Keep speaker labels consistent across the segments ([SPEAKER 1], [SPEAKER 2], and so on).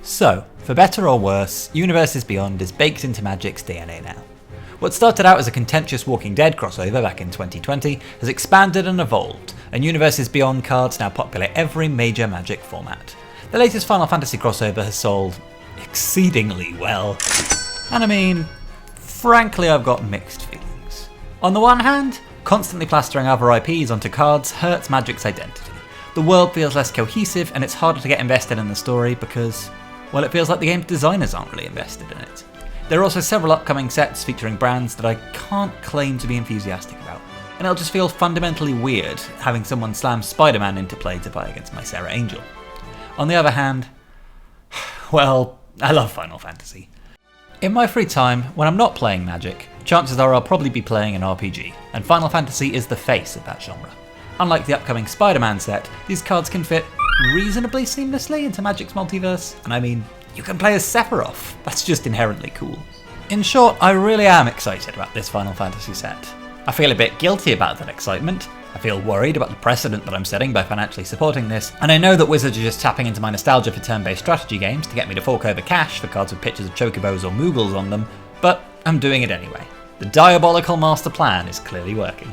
[SPEAKER 1] So, for better or worse, Universes Beyond is baked into Magic's DNA now. What started out as a contentious Walking Dead crossover back in 2020 has expanded and evolved, and Universes Beyond cards now populate every major Magic format. The latest Final Fantasy crossover has sold exceedingly well, and I mean, frankly I've got mixed feelings. On the one hand, constantly plastering other IPs onto cards hurts Magic's identity. The world feels less cohesive and it's harder to get invested in the story because, well, it feels like the game's designers aren't really invested in it. There are also several upcoming sets featuring brands that I can't claim to be enthusiastic about, and it'll just feel fundamentally weird having someone slam Spider-Man into play to play against my Sarah Angel. On the other hand, well, I love Final Fantasy. In my free time, when I'm not playing Magic, chances are I'll probably be playing an RPG, and Final Fantasy is the face of that genre. Unlike the upcoming Spider-Man set, these cards can fit reasonably seamlessly into Magic's multiverse, and I mean, you can play as Sephiroth. That's just inherently cool. In short, I really am excited about this Final Fantasy set. I feel a bit guilty about that excitement. I feel worried about the precedent that I'm setting by financially supporting this, and I know that Wizards are just tapping into my nostalgia for turn-based strategy games to get me to fork over cash for cards with pictures of chocobos or moogles on them, but I'm doing it anyway. The diabolical master plan is clearly working.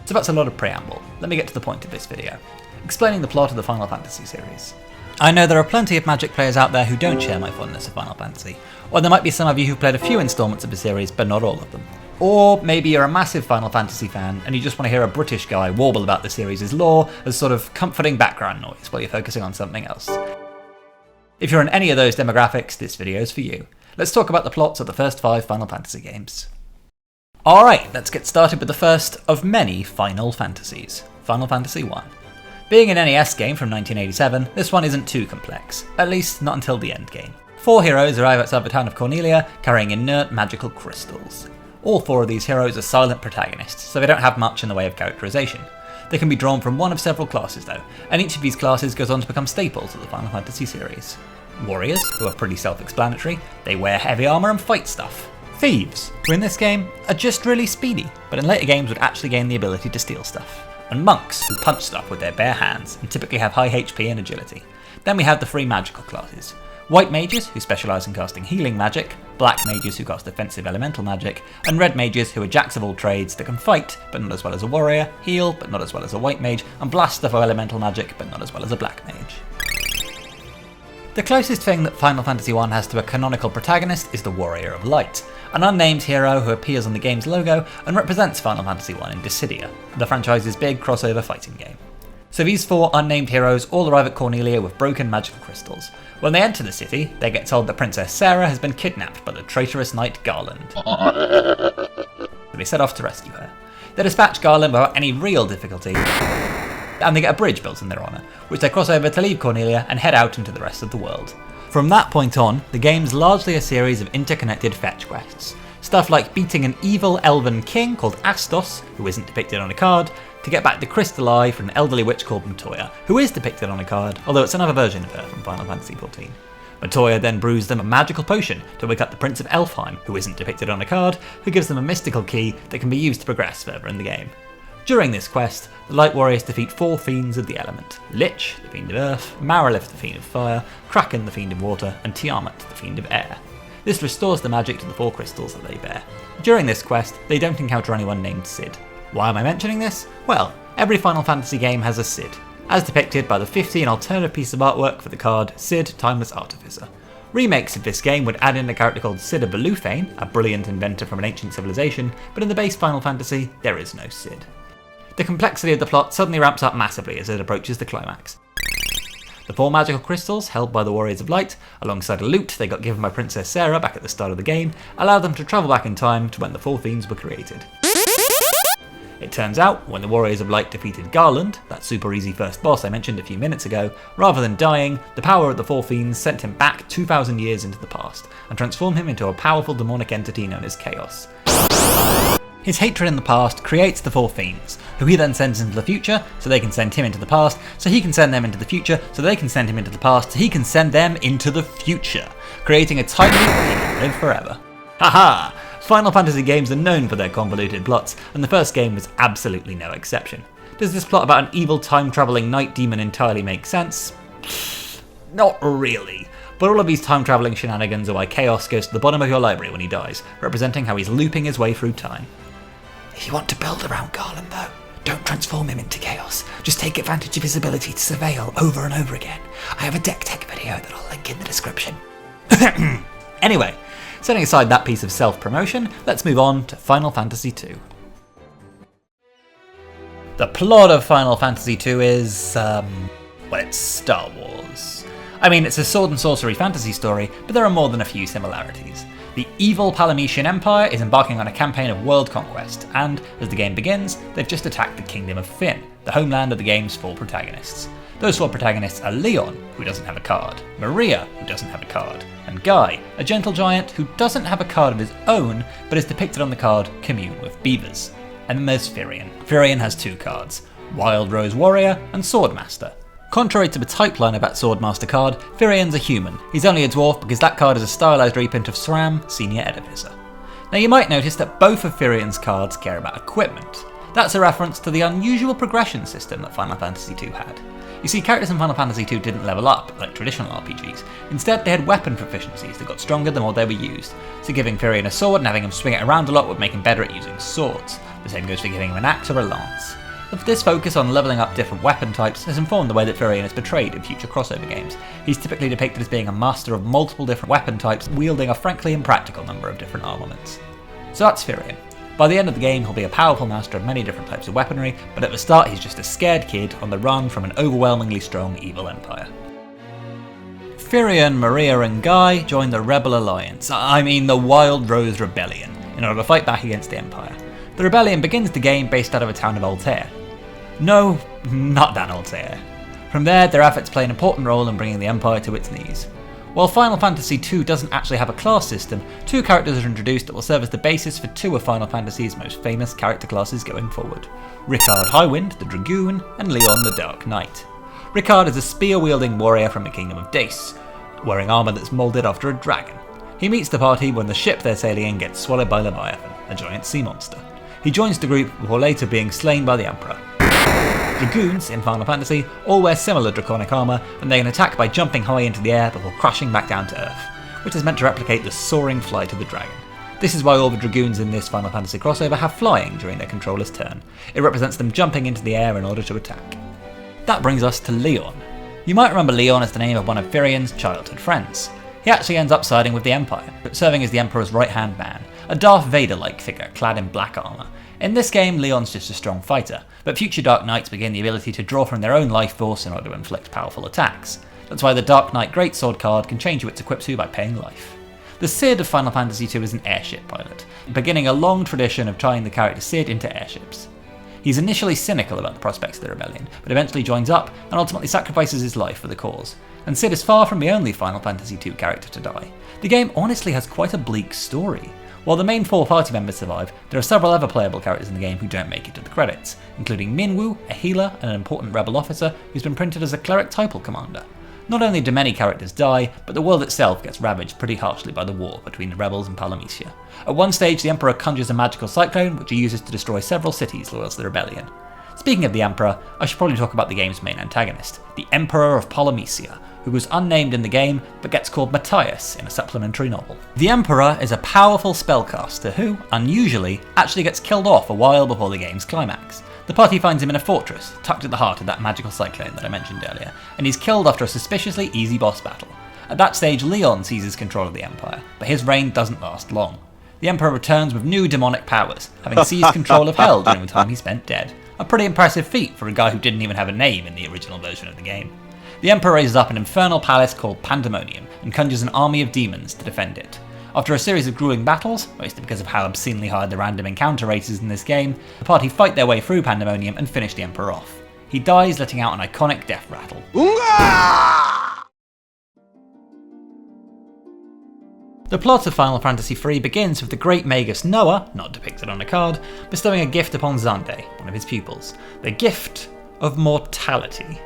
[SPEAKER 1] So that's a lot of preamble. Let me get to the point of this video, explaining the plot of the Final Fantasy series. I know there are plenty of Magic players out there who don't share my fondness of Final Fantasy, or there might be some of you who've played a few installments of the series but not all of them. Or maybe you're a massive Final Fantasy fan and you just want to hear a British guy warble about the series' lore as sort of comforting background noise while you're focusing on something else. If you're in any of those demographics, this video is for you. Let's talk about the plots of the first 5 Final Fantasy games. Alright, let's get started with the first of many Final Fantasies, Final Fantasy I. Being an NES game from 1987, this one isn't too complex, at least not until the end game. 4 heroes arrive outside the town of Cornelia carrying inert magical crystals. All 4 of these heroes are silent protagonists, so they don't have much in the way of characterization. They can be drawn from one of several classes though, and each of these classes goes on to become staples of the Final Fantasy series. Warriors, who are pretty self-explanatory, they wear heavy armour and fight stuff. Thieves, who in this game are just really speedy, but in later games would actually gain the ability to steal stuff. And monks, who punch stuff with their bare hands and typically have high HP and agility. Then we have the 3 magical classes. White mages, who specialise in casting healing magic, black mages who cast defensive elemental magic, and red mages who are jacks of all trades that can fight, but not as well as a warrior, heal, but not as well as a white mage, and blast stuff of elemental magic, but not as well as a black mage. The closest thing that Final Fantasy I has to a canonical protagonist is the Warrior of Light, an unnamed hero who appears on the game's logo and represents Final Fantasy I in Dissidia, the franchise's big crossover fighting game. So these 4 unnamed heroes all arrive at Cornelia with broken magical crystals. When they enter the city, they get told that Princess Sarah has been kidnapped by the traitorous knight Garland. So they set off to rescue her. They dispatch Garland without any real difficulty, and they get a bridge built in their honour, which they cross over to leave Cornelia and head out into the rest of the world. From that point on, the game's largely a series of interconnected fetch quests. Stuff like beating an evil elven king called Astos, who isn't depicted on a card, to get back the crystal eye from an elderly witch called Matoya, who is depicted on a card, although it's another version of her from Final Fantasy XIV. Matoya then brews them a magical potion to wake up the Prince of Elfheim, who isn't depicted on a card, who gives them a mystical key that can be used to progress further in the game. During this quest, the Light Warriors defeat 4 fiends of the element: Lich, the fiend of earth, Marilith, the fiend of fire, Kraken, the fiend of water, and Tiamat, the fiend of air. This restores the magic to the 4 crystals that they bear. During this quest, they don't encounter anyone named Cid. Why am I mentioning this? Well, every Final Fantasy game has a Cid, as depicted by the 15 alternative piece of artwork for the card Cid, Timeless Artificer. Remakes of this game would add in a character called Cid of Belufane, a brilliant inventor from an ancient civilization, but in the base Final Fantasy, there is no Cid. The complexity of the plot suddenly ramps up massively as it approaches the climax. The 4 magical crystals, held by the Warriors of Light, alongside a loot they got given by Princess Sarah back at the start of the game, allow them to travel back in time to when the 4 fiends were created. It turns out, when the Warriors of Light defeated Garland, that super easy first boss I mentioned a few minutes ago, rather than dying, the power of the 4 fiends sent him back 2,000 years into the past, and transformed him into a powerful demonic entity known as Chaos. His hatred in the past creates the 4 fiends, who he then sends into the future, so they can send him into the past, so he can send them into the future, so they can send him into the past, so he can send them into the future, creating a time loop where he can live forever. Haha! Final Fantasy games are known for their convoluted plots, and the first game was absolutely no exception. Does this plot about an evil time-travelling night demon entirely make sense? not really. But all of these time-travelling shenanigans are why Chaos goes to the bottom of your library when he dies, representing how he's looping his way through time. If you want to build around Garland though, don't transform him into Chaos. Just take advantage of his ability to surveil over and over again. I have a deck tech video that I'll link in the description. Anyway, setting aside that piece of self-promotion, let's move on to Final Fantasy II. The plot of Final Fantasy II is, well, it's Star Wars. I mean, it's a sword and sorcery fantasy story, but there are more than a few similarities. The evil Palametian Empire is embarking on a campaign of world conquest, and as the game begins, they've just attacked the Kingdom of Fynn, the homeland of the game's 4 protagonists. Those 4 protagonists are Leon, who doesn't have a card, Maria, who doesn't have a card, and Guy, a gentle giant who doesn't have a card of his own, but is depicted on the card Commune with Beavers. And then there's Firion. Firion has 2 cards, Wild Rose Warrior and Swordmaster. Contrary to the type line of that Swordmaster card, Firion's a human. He's only a dwarf because that card is a stylized reprint of Sram, Senior Edificer. Now you might notice that both of Firion's cards care about equipment. That's a reference to the unusual progression system that Final Fantasy II had. You see, characters in Final Fantasy II didn't level up like traditional RPGs. Instead, they had weapon proficiencies that got stronger the more they were used. So giving Firion a sword and having him swing it around a lot would make him better at using swords. The same goes for giving him an axe or a lance. This focus on leveling up different weapon types has informed the way that Firion is portrayed in future crossover games. He's typically depicted as being a master of multiple different weapon types, wielding a frankly impractical number of different armaments. So that's Firion. By the end of the game, he'll be a powerful master of many different types of weaponry, but at the start he's just a scared kid on the run from an overwhelmingly strong evil empire. Firion, Maria and Guy join the Rebel Alliance, the Wild Rose Rebellion, in order to fight back against the Empire. The rebellion begins the game based out of a town of Altair. No, not that Altair. From there, their efforts play an important role in bringing the Empire to its knees. While Final Fantasy II doesn't actually have a class system, 2 characters are introduced that will serve as the basis for 2 of Final Fantasy's most famous character classes going forward. Ricard Highwind, the Dragoon, and Leon the Dark Knight. Ricard is a spear-wielding warrior from the Kingdom of Dace, wearing armour that's moulded after a dragon. He meets the party when the ship they're sailing in gets swallowed by Leviathan, a giant sea monster. He joins the group before later being slain by the Emperor. Dragoons, in Final Fantasy, all wear similar draconic armour, and they can attack by jumping high into the air before crashing back down to Earth, which is meant to replicate the soaring flight of the dragon. This is why all the Dragoons in this Final Fantasy crossover have flying during their controller's turn. It represents them jumping into the air in order to attack. That brings us to Leon. You might remember Leon as the name of one of Firion's childhood friends. He actually ends up siding with the Empire, but serving as the Emperor's right-hand man, a Darth Vader-like figure clad in black armour. In this game, Leon's just a strong fighter, but future Dark Knights begin the ability to draw from their own life force in order to inflict powerful attacks. That's why the Dark Knight Greatsword card can change who it's equipped to by paying life. The Cid of Final Fantasy II is an airship pilot, beginning a long tradition of tying the character Cid into airships. He's initially cynical about the prospects of the rebellion, but eventually joins up and ultimately sacrifices his life for the cause. And Cid is far from the only Final Fantasy II character to die. The game honestly has quite a bleak story. While the main 4 party members survive, there are several other playable characters in the game who don't make it to the credits, including Minwu, a healer and an important rebel officer who's been printed as a cleric typal commander. Not only do many characters die, but the world itself gets ravaged pretty harshly by the war between the rebels and Palamecia. At one stage, the Emperor conjures a magical cyclone, which he uses to destroy several cities loyal to the rebellion. Speaking of the Emperor, I should probably talk about the game's main antagonist, the Emperor of Palamecia, who was unnamed in the game, but gets called Matthias in a supplementary novel. The Emperor is a powerful spellcaster who, unusually, actually gets killed off a while before the game's climax. The party finds him in a fortress, tucked at the heart of that magical cyclone that I mentioned earlier, and he's killed after a suspiciously easy boss battle. At that stage, Leon seizes control of the Empire, but his reign doesn't last long. The Emperor returns with new demonic powers, having seized control of Hell during the time he spent dead. A pretty impressive feat for a guy who didn't even have a name in the original version of the game. The Emperor raises up an infernal palace called Pandemonium and conjures an army of demons to defend it. After a series of grueling battles, mostly because of how obscenely hard the random encounter rate is in this game, the party fight their way through Pandemonium and finish the Emperor off. He dies, letting out an iconic death rattle. The plot of Final Fantasy III begins with the great magus Noah, not depicted on a card, bestowing a gift upon Xande, one of his pupils. The gift of mortality.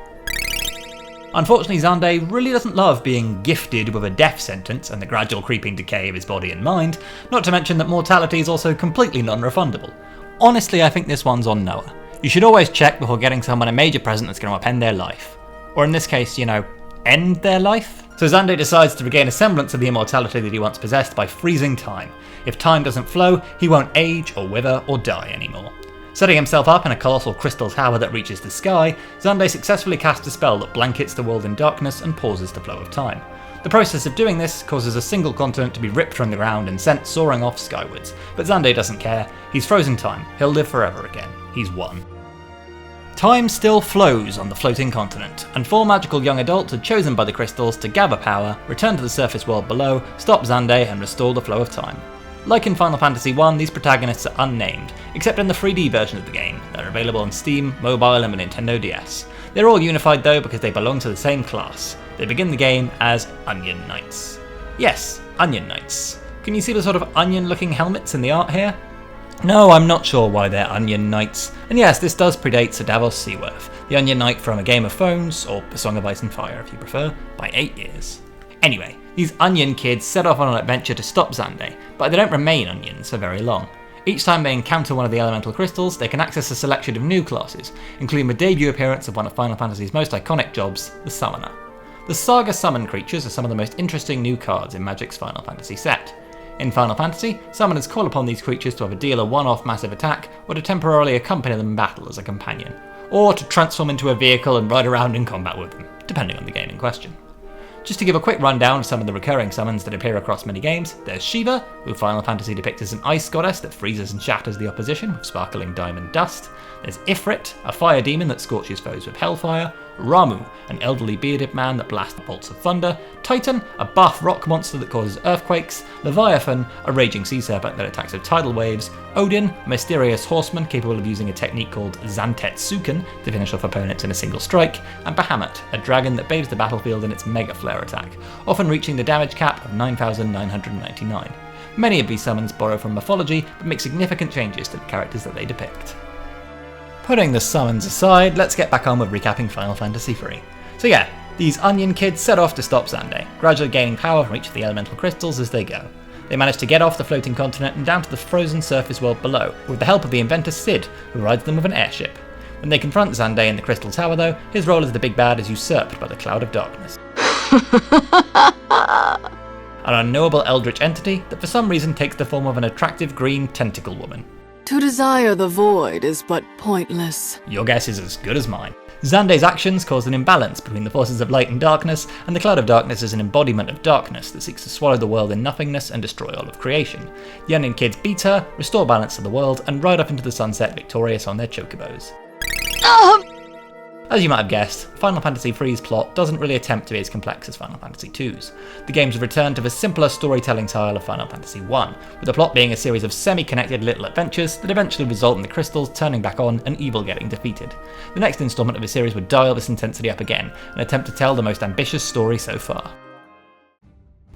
[SPEAKER 1] Unfortunately, Xande really doesn't love being gifted with a death sentence and the gradual creeping decay of his body and mind, not to mention that mortality is also completely non-refundable. Honestly, I think this one's on Noah. You should always check before getting someone a major present that's going to upend their life. Or in this case, end their life? So Xande decides to regain a semblance of the immortality that he once possessed by freezing time. If time doesn't flow, he won't age or wither or die anymore. Setting himself up in a colossal crystal tower that reaches the sky, Xande successfully casts a spell that blankets the world in darkness and pauses the flow of time. The process of doing this causes a single continent to be ripped from the ground and sent soaring off skywards, but Xande doesn't care. He's frozen time. He'll live forever again. He's won. Time still flows on the floating continent, and 4 magical young adults are chosen by the crystals to gather power, return to the surface world below, stop Xande, and restore the flow of time. Like in Final Fantasy I, these protagonists are unnamed, except in the 3D version of the game. They're available on Steam, mobile, and the Nintendo DS. They're all unified though because they belong to the same class. They begin the game as Onion Knights. Yes, Onion Knights. Can you see the sort of onion-looking helmets in the art here? No, I'm not sure why they're Onion Knights. And yes, this does predate Sir Davos Seaworth, the Onion Knight from A Game of Thrones, or A Song of Ice and Fire if you prefer, by 8 years. Anyway, these onion kids set off on an adventure to stop Xande, but they don't remain onions for very long. Each time they encounter one of the elemental crystals, they can access a selection of new classes, including the debut appearance of one of Final Fantasy's most iconic jobs, the Summoner. The Saga Summon creatures are some of the most interesting new cards in Magic's Final Fantasy set. In Final Fantasy, summoners call upon these creatures to either deal a one-off massive attack, or to temporarily accompany them in battle as a companion, or to transform into a vehicle and ride around in combat with them, depending on the game in question. Just to give a quick rundown of some of the recurring summons that appear across many games, there's Shiva, who Final Fantasy depicts as an ice goddess that freezes and shatters the opposition with sparkling diamond dust. There's Ifrit, a fire demon that scorches foes with hellfire. Ramu, an elderly bearded man that blasts bolts of thunder. Titan, a buff rock monster that causes earthquakes. Leviathan, a raging sea serpent that attacks with tidal waves. Odin, a mysterious horseman capable of using a technique called Zantetsuken to finish off opponents in a single strike. And Bahamut, a dragon that bathes the battlefield in its mega flare attack, often reaching the damage cap of 9,999. Many of these summons borrow from mythology, but make significant changes to the characters that they depict. Putting the summons aside, let's get back on with recapping Final Fantasy III. So yeah, these onion kids set off to stop Xande, gradually gaining power from each of the elemental crystals as they go. They manage to get off the floating continent and down to the frozen surface world below, with the help of the inventor Cid, who rides them with an airship. When they confront Xande in the Crystal Tower though, his role as the big bad is usurped by the Cloud of Darkness. An unknowable eldritch entity that for some reason takes the form of an attractive green tentacle woman.
[SPEAKER 2] To desire the void is but pointless.
[SPEAKER 1] Your guess is as good as mine. Xande's actions cause an imbalance between the forces of light and darkness, and the Cloud of Darkness is an embodiment of darkness that seeks to swallow the world in nothingness and destroy all of creation. The Onion Kids beat her, restore balance to the world, and ride up into the sunset victorious on their chocobos. As you might have guessed, Final Fantasy III's plot doesn't really attempt to be as complex as Final Fantasy II's. The game's return to the simpler storytelling style of Final Fantasy I, with the plot being a series of semi-connected little adventures that eventually result in the crystals turning back on and evil getting defeated. The next installment of the series would dial this intensity up again and attempt to tell the most ambitious story so far.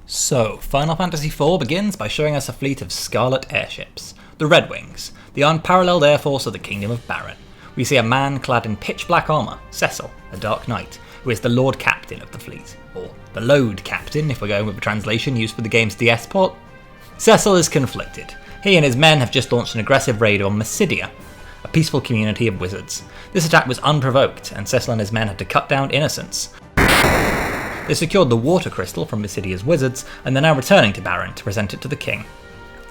[SPEAKER 1] So, Final Fantasy IV begins by showing us a fleet of scarlet airships, the Red Wings, the unparalleled air force of the Kingdom of Baron. We see a man clad in pitch black armour, Cecil, a Dark Knight, who is the Lord Captain of the fleet, or the Load Captain if we're going with the translation used for the game's DS port. Cecil is conflicted. He and his men have just launched an aggressive raid on Dissidia, a peaceful community of wizards. This attack was unprovoked, and Cecil and his men had to cut down innocents. They secured the water crystal from Dissidia's wizards, and they're now returning to Baron to present it to the king.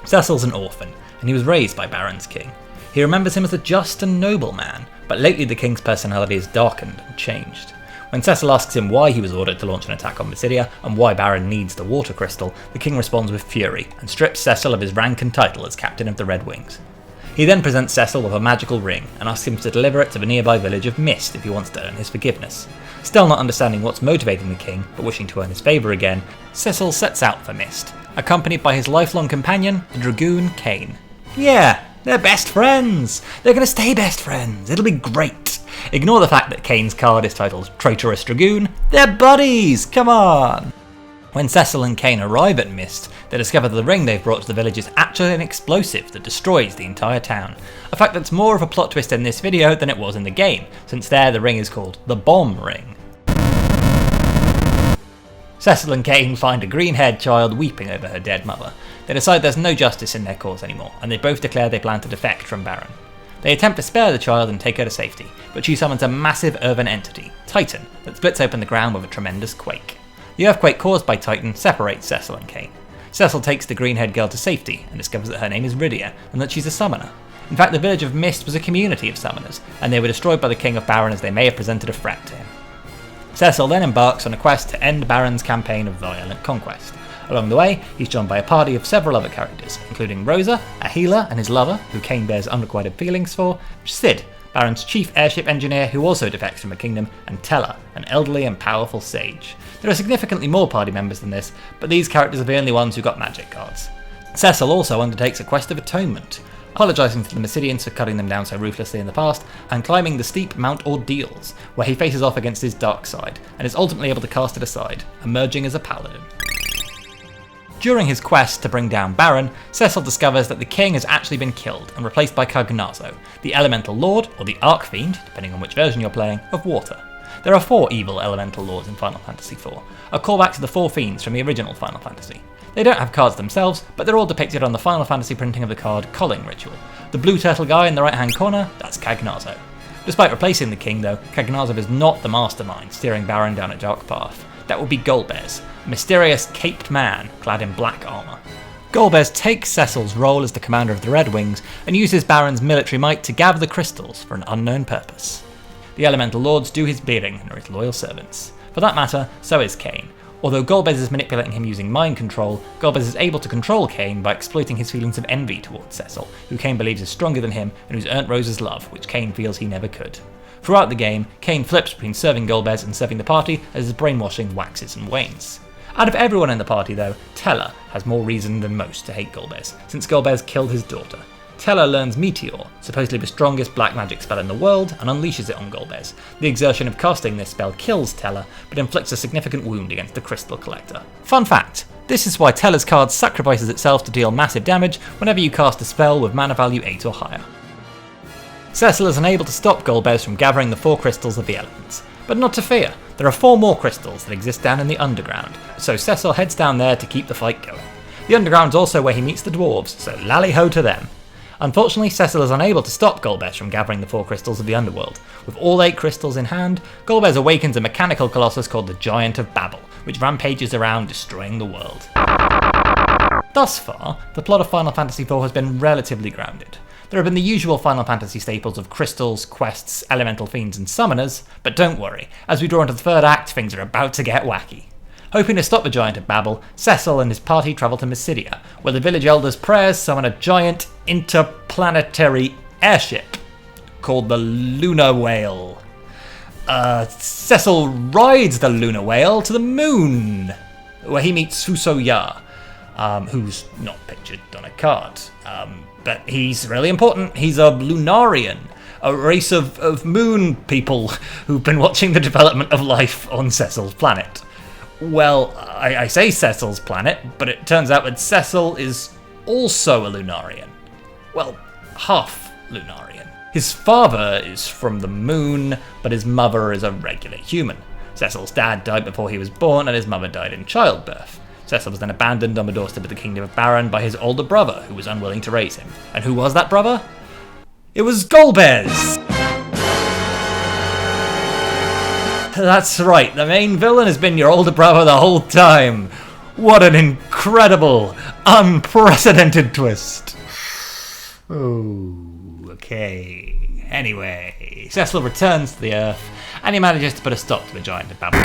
[SPEAKER 1] Cecil's an orphan, and he was raised by Baron's king. He remembers him as a just and noble man, but lately the king's personality has darkened and changed. When Cecil asks him why he was ordered to launch an attack on Dissidia and why Baron needs the water crystal, the king responds with fury and strips Cecil of his rank and title as captain of the Red Wings. He then presents Cecil with a magical ring and asks him to deliver it to the nearby village of Mist if he wants to earn his forgiveness. Still not understanding what's motivating the king, but wishing to earn his favour again, Cecil sets out for Mist, accompanied by his lifelong companion, the Dragoon Kain. Yeah! They're best friends! They're gonna stay best friends! It'll be great! Ignore the fact that Kane's card is titled Traitorous Dragoon. They're buddies! Come on! When Cecil and Kain arrive at Mist, they discover that the ring they've brought to the village is actually an explosive that destroys the entire town. A fact that's more of a plot twist in this video than it was in the game, since there the ring is called the Bomb Ring. Cecil and Kain find a green-haired child weeping over her dead mother. They decide there's no justice in their cause anymore, and they both declare they plan to defect from Baron. They attempt to spare the child and take her to safety, but she summons a massive earthen entity, Titan, that splits open the ground with a tremendous quake. The earthquake caused by Titan separates Cecil and Kain. Cecil takes the green-haired girl to safety and discovers that her name is Rydia and that she's a summoner. In fact, the village of Mist was a community of summoners, and they were destroyed by the King of Baron as they may have presented a threat to him. Cecil then embarks on a quest to end Baron's campaign of violent conquest. Along the way, he's joined by a party of several other characters, including Rosa, a healer and his lover, who Kain bears unrequited feelings for, Cid, Baron's chief airship engineer who also defects from a kingdom, and Tella, an elderly and powerful sage. There are significantly more party members than this, but these characters are the only ones who got magic cards. Cecil also undertakes a quest of atonement, apologising to the Mysidians for cutting them down so ruthlessly in the past, and climbing the steep Mount Ordeals, where he faces off against his dark side, and is ultimately able to cast it aside, emerging as a paladin. During his quest to bring down Baron, Cecil discovers that the king has actually been killed and replaced by Cognazo, the elemental lord, or the archfiend, depending on which version you're playing, of water. There are 4 evil elemental lords in Final Fantasy IV, a callback to the 4 fiends from the original Final Fantasy. They don't have cards themselves, but they're all depicted on the Final Fantasy printing of the card Culling Ritual. The blue turtle guy in the right hand corner, that's Cognazo. Despite replacing the king though, Cognazo is not the mastermind steering Baron down a dark path. That would be Golbez, a mysterious caped man clad in black armour. Golbez takes Cecil's role as the commander of the Red Wings and uses Baron's military might to gather the crystals for an unknown purpose. The elemental lords do his bidding and are his loyal servants. For that matter, so is Kain. Although Golbez is manipulating him using mind control, Golbez is able to control Kain by exploiting his feelings of envy towards Cecil, who Kain believes is stronger than him and who's earned Rosa's love, which Kain feels he never could. Throughout the game, Kain flips between serving Golbez and serving the party as his brainwashing waxes and wanes. Out of everyone in the party though, Tella has more reason than most to hate Golbez, since Golbez killed his daughter. Tella learns Meteor, supposedly the strongest black magic spell in the world, and unleashes it on Golbez. The exertion of casting this spell kills Tella, but inflicts a significant wound against the Crystal Collector. Fun fact, this is why Tella's card sacrifices itself to deal massive damage whenever you cast a spell with mana value 8 or higher. Cecil is unable to stop Golbez from gathering the 4 crystals of the elements. But not to fear, there are 4 more crystals that exist down in the underground, so Cecil heads down there to keep the fight going. The underground's also where he meets the dwarves, so lally-ho to them. Unfortunately, Cecil is unable to stop Golbez from gathering the 4 crystals of the underworld. With all 8 crystals in hand, Golbez awakens a mechanical colossus called the Giant of Babel, which rampages around destroying the world. Thus far, the plot of Final Fantasy IV has been relatively grounded. There have been the usual Final Fantasy staples of crystals, quests, elemental fiends and summoners, but don't worry, as we draw into the 3rd act, things are about to get wacky. Hoping to stop the Giant of Babel, Cecil and his party travel to Dissidia, where the village elders' prayers summon a giant interplanetary airship called the Lunar Whale. Cecil rides the Lunar Whale to the moon, where he meets Fusoya, who's not pictured on a card. But he's really important. He's a Lunarian, a race of moon people who've been watching the development of life on Cecil's planet. Well, I say Cecil's planet, but it turns out that Cecil is also a Lunarian. Well, half Lunarian. His father is from the moon, but his mother is a regular human. Cecil's dad died before he was born, and his mother died in childbirth. Cecil was then abandoned on the doorstep of the Kingdom of Baron by his older brother, who was unwilling to raise him. And who was that brother? It was Golbez! That's right, the main villain has been your older brother the whole time. What an incredible, unprecedented twist. Oh, okay. Anyway, Cecil returns to the Earth, and he manages to put a stop to the Giant of Babel.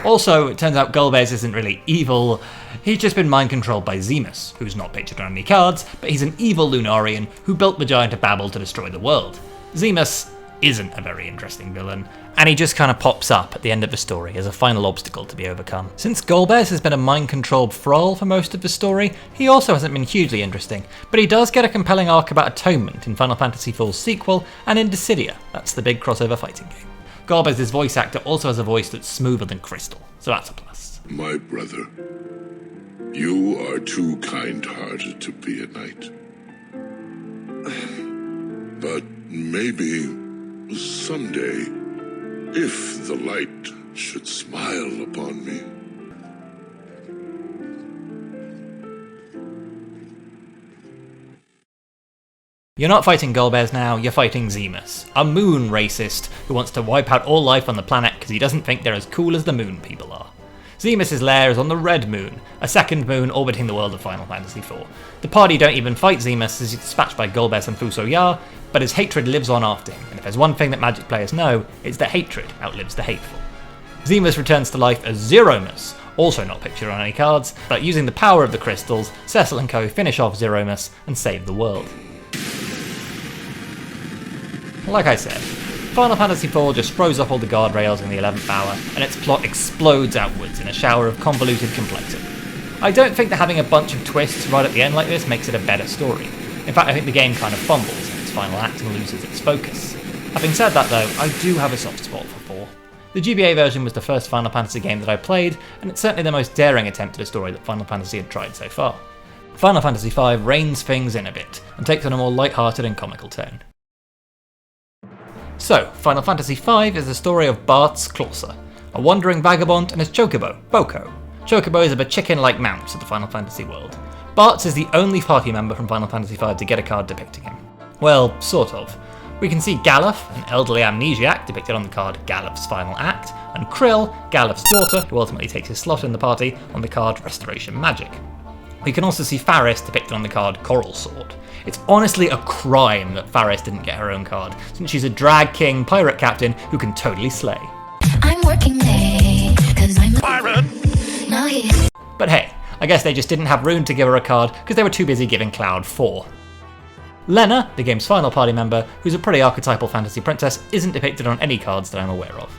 [SPEAKER 1] Also, it turns out Golbez isn't really evil, he's just been mind-controlled by Zemus, who's not pictured on any cards, but he's an evil Lunarian who built the Giant of Babel to destroy the world. Zemus isn't a very interesting villain, and he just kind of pops up at the end of the story as a final obstacle to be overcome. Since Golbez has been a mind-controlled thrall for most of the story, he also hasn't been hugely interesting, but he does get a compelling arc about atonement in Final Fantasy IV's sequel and in Dissidia, that's the big crossover fighting game. Golbez's voice actor also has a voice that's smoother than crystal, so that's a plus.
[SPEAKER 3] My brother, you are too kind-hearted to be a knight. But maybe someday, if the light should smile upon me.
[SPEAKER 1] You're not fighting Golbez now, you're fighting Zemus, a moon racist who wants to wipe out all life on the planet because he doesn't think they're as cool as the moon people are. Zemus' lair is on the Red Moon, a second moon orbiting the world of Final Fantasy IV. The party don't even fight Zemus as he's dispatched by Golbez and Fuso Ya, but his hatred lives on after him, and if there's one thing that Magic players know, it's that hatred outlives the hateful. Zemus returns to life as Zeromus, also not pictured on any cards, but using the power of the crystals, Cecil and co finish off Zeromus and save the world. Like I said, Final Fantasy IV just throws up all the guardrails in the 11th hour, and its plot explodes outwards in a shower of convoluted complexity. I don't think that having a bunch of twists right at the end like this makes it a better story. In fact, I think the game kind of fumbles in its final act and loses its focus. Having said that though, I do have a soft spot for 4. The GBA version was the first Final Fantasy game that I played, and it's certainly the most daring attempt at a story that Final Fantasy had tried so far. Final Fantasy V reins things in a bit, and takes on a more light-hearted and comical tone. So, Final Fantasy V is the story of Bartz Clauser, a wandering vagabond and his chocobo, Boko. Chocobos are chicken-like mounts of the Final Fantasy world. Bartz is the only party member from Final Fantasy V to get a card depicting him. Well, sort of. We can see Galuf, an elderly amnesiac depicted on the card Galuf's Final Act, and Krill, Galuf's daughter, who ultimately takes his slot in the party, on the card Restoration Magic. We can also see Faris depicted on the card Coral Sword. It's honestly a crime that Faris didn't get her own card, since she's a drag king pirate captain who can totally slay.
[SPEAKER 4] I'm working late, 'cause I'm a pirate. No,
[SPEAKER 1] But hey, I guess they just didn't have room to give her a card because they were too busy giving Cloud 4. Lena, the game's final party member, who's a pretty archetypal fantasy princess, isn't depicted on any cards that I'm aware of.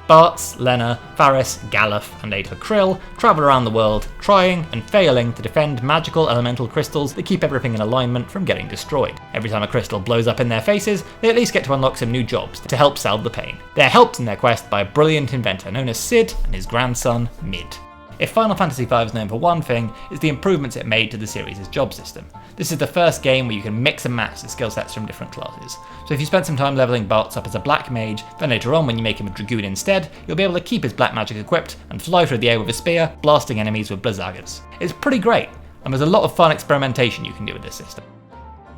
[SPEAKER 1] Bartz, Lena, Faris, Galuf, and later Krill travel around the world, trying and failing to defend magical elemental crystals that keep everything in alignment from getting destroyed. Every time a crystal blows up in their faces, they at least get to unlock some new jobs to help salve the pain. They're helped in their quest by a brilliant inventor known as Cid and his grandson, Mid. If Final Fantasy V is known for one thing, it's the improvements it made to the series' job system. This is the first game where you can mix and match the skill sets from different classes. So if you spend some time leveling Bartz up as a black mage, then later on when you make him a dragoon instead, you'll be able to keep his black magic equipped and fly through the air with a spear, blasting enemies with blizzagas. It's pretty great, and there's a lot of fun experimentation you can do with this system.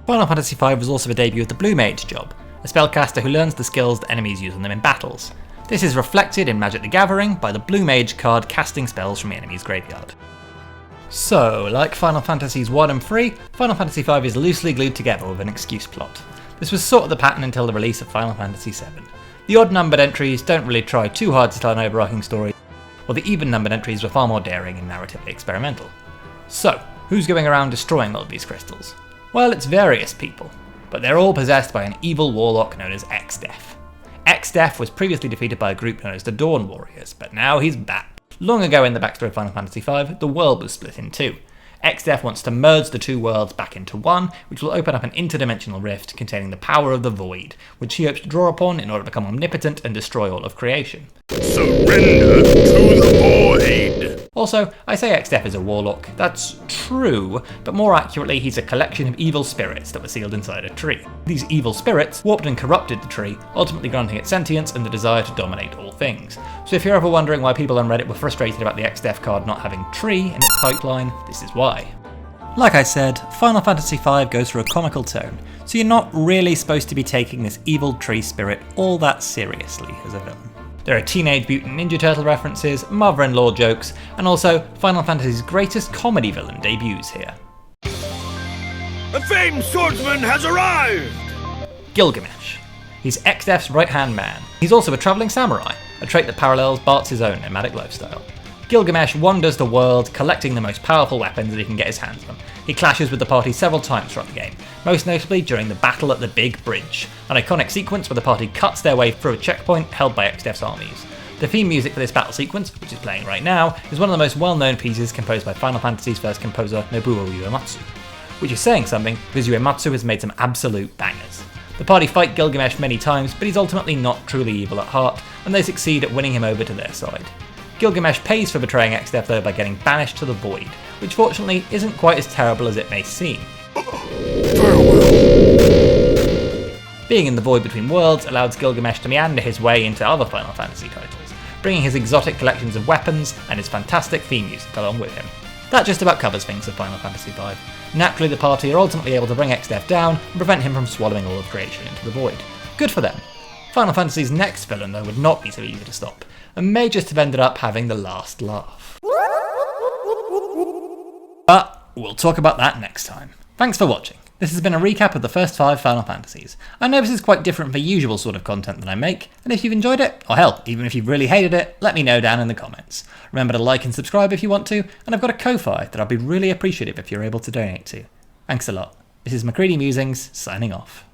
[SPEAKER 1] Final Fantasy V was also the debut of the blue mage job, a spellcaster who learns the skills that enemies use on them in battles. This is reflected in Magic the Gathering by the Blue Mage card casting spells from the enemy's graveyard. So, like Final Fantasies 1 and 3, Final Fantasy V is loosely glued together with an excuse plot. This was sort of the pattern until the release of Final Fantasy VII. The odd-numbered entries don't really try too hard to tell an overarching story, while the even-numbered entries were far more daring and narratively experimental. So, who's going around destroying all of these crystals? Well, it's various people, but they're all possessed by an evil warlock known as Exdeath. Exdeath was previously defeated by a group known as the Dawn Warriors, but now he's back. Long ago in the backstory of Final Fantasy V, the world was split in two. Exdeath wants to merge the two worlds back into one, which will open up an interdimensional rift containing the power of the Void, which he hopes to draw upon in order to become omnipotent and destroy all of creation.
[SPEAKER 3] Surrender to the void!
[SPEAKER 1] Also, I say Exdeath is a warlock. That's true, but more accurately, he's a collection of evil spirits that were sealed inside a tree. These evil spirits warped and corrupted the tree, ultimately granting it sentience and the desire to dominate all things. So if you're ever wondering why people on Reddit were frustrated about the Exdeath card not having tree in its pipeline, this is why. Like I said, Final Fantasy V goes for a comical tone, so you're not really supposed to be taking this evil tree spirit all that seriously as a villain. There are Teenage Mutant Ninja Turtle references, mother-in-law jokes, and also Final Fantasy's greatest comedy villain debuts here.
[SPEAKER 5] The famed swordsman has arrived!
[SPEAKER 1] Gilgamesh. He's Exdeath's right-hand man. He's also a travelling samurai, a trait that parallels Bartz's own nomadic lifestyle. Gilgamesh wanders the world, collecting the most powerful weapons that he can get his hands on. He clashes with the party several times throughout the game, most notably during the Battle at the Big Bridge, an iconic sequence where the party cuts their way through a checkpoint held by Exdeath's armies. The theme music for this battle sequence, which is playing right now, is one of the most well-known pieces composed by Final Fantasy's first composer, Nobuo Uematsu. Which is saying something, because Uematsu has made some absolute bangers. The party fight Gilgamesh many times, but he's ultimately not truly evil at heart, and they succeed at winning him over to their side. Gilgamesh pays for betraying Exdeath though by getting banished to the Void, which fortunately isn't quite as terrible as it may seem. Being in the Void between worlds allows Gilgamesh to meander his way into other Final Fantasy titles, bringing his exotic collections of weapons and his fantastic theme music along with him. That just about covers things for Final Fantasy V. Naturally, the party are ultimately able to bring XDeath down and prevent him from swallowing all of creation into the void. Good for them. Final Fantasy's next villain, though, would not be so easy to stop, and may just have ended up having the last laugh. But we'll talk about that next time. Thanks for watching. This has been a recap of the first 5 Final Fantasies. I know this is quite different from the usual sort of content that I make, and if you've enjoyed it, or hell, even if you've really hated it, let me know down in the comments. Remember to like and subscribe if you want to, and I've got a Ko-Fi that I'd be really appreciative if you're able to donate to. Thanks a lot. This is McCready Musings, signing off.